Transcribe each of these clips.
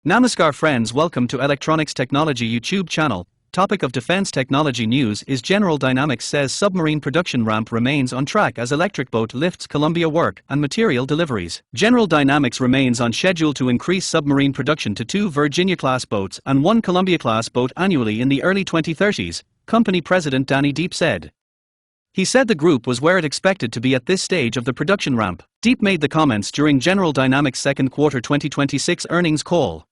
Namaskar friends, welcome to Electronics Technology YouTube channel. Topic of defense technology news is General Dynamics says submarine production ramp remains on track as electric boat lifts Columbia work and material deliveries. General Dynamics remains on schedule to increase submarine production to 2 Virginia-class boats and 1 Columbia-class boat annually in the early 2030s, company president Danny Deep said. He said the group was where it expected to be at this stage of the production ramp. Deep made the comments during General Dynamics' second quarter 2026 earnings call.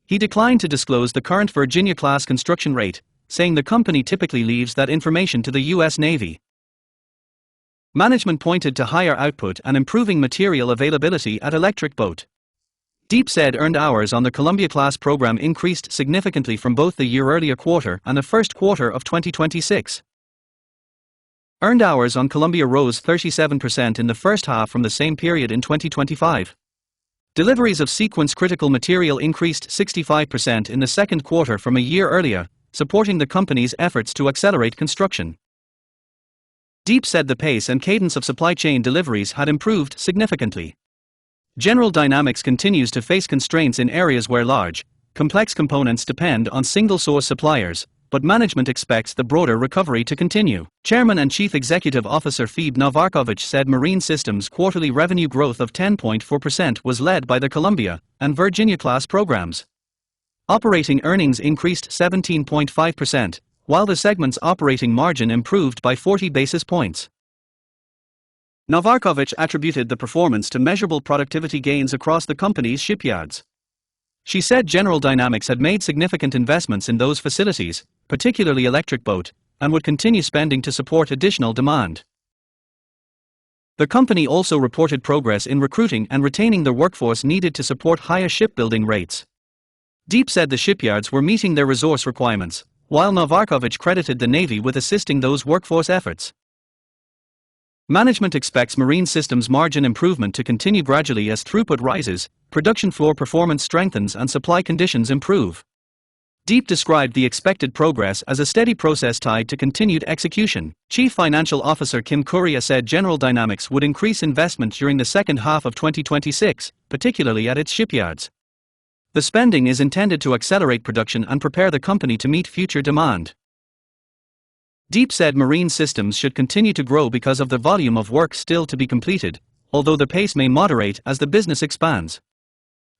He declined to disclose the current Virginia-class construction rate, saying the company typically leaves that information to the U.S. Navy. Management pointed to higher output and improving material availability at electric boat. Deep said earned hours on the Columbia-class program increased significantly from both the year-earlier quarter and the first quarter of 2026. Earned hours on Columbia rose 37% in the first half from the same period in 2025. Deliveries of sequence-critical material increased 65% in the second quarter from a year earlier, supporting the company's efforts to accelerate construction. Deep said the pace and cadence of supply chain deliveries had improved significantly. General Dynamics continues to face constraints in areas where large, complex components depend on single-source suppliers, but management expects the broader recovery to continue. Chairman and Chief Executive Officer Phoebe Novakovic said Marine Systems' quarterly revenue growth of 10.4% was led by the Columbia and Virginia-class programs. Operating earnings increased 17.5%, while the segment's operating margin improved by 40 basis points. Novakovic attributed the performance to measurable productivity gains across the company's shipyards. She said General Dynamics had made significant investments in those facilities, particularly electric boat, and would continue spending to support additional demand. The company also reported progress in recruiting and retaining the workforce needed to support higher shipbuilding rates. Deep said the shipyards were meeting their resource requirements, while Novakovic credited the Navy with assisting those workforce efforts. Management expects Marine Systems' margin improvement to continue gradually as throughput rises, production floor performance strengthens and supply conditions improve. Deep described the expected progress as a steady process tied to continued execution. Chief Financial Officer Kim Correa said General Dynamics would increase investment during the second half of 2026, particularly at its shipyards. The spending is intended to accelerate production and prepare the company to meet future demand. Deep said Marine Systems should continue to grow because of the volume of work still to be completed, although the pace may moderate as the business expands.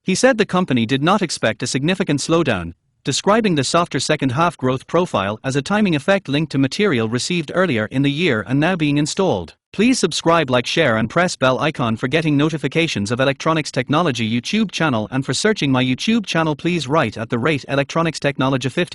He said the company did not expect a significant slowdown, describing the softer second-half growth profile as a timing effect linked to material received earlier in the year and now being installed. Please subscribe, like, share and press bell icon for getting notifications of Electronics Technology YouTube channel, and for searching my YouTube channel please write at @Electronics Technology 50.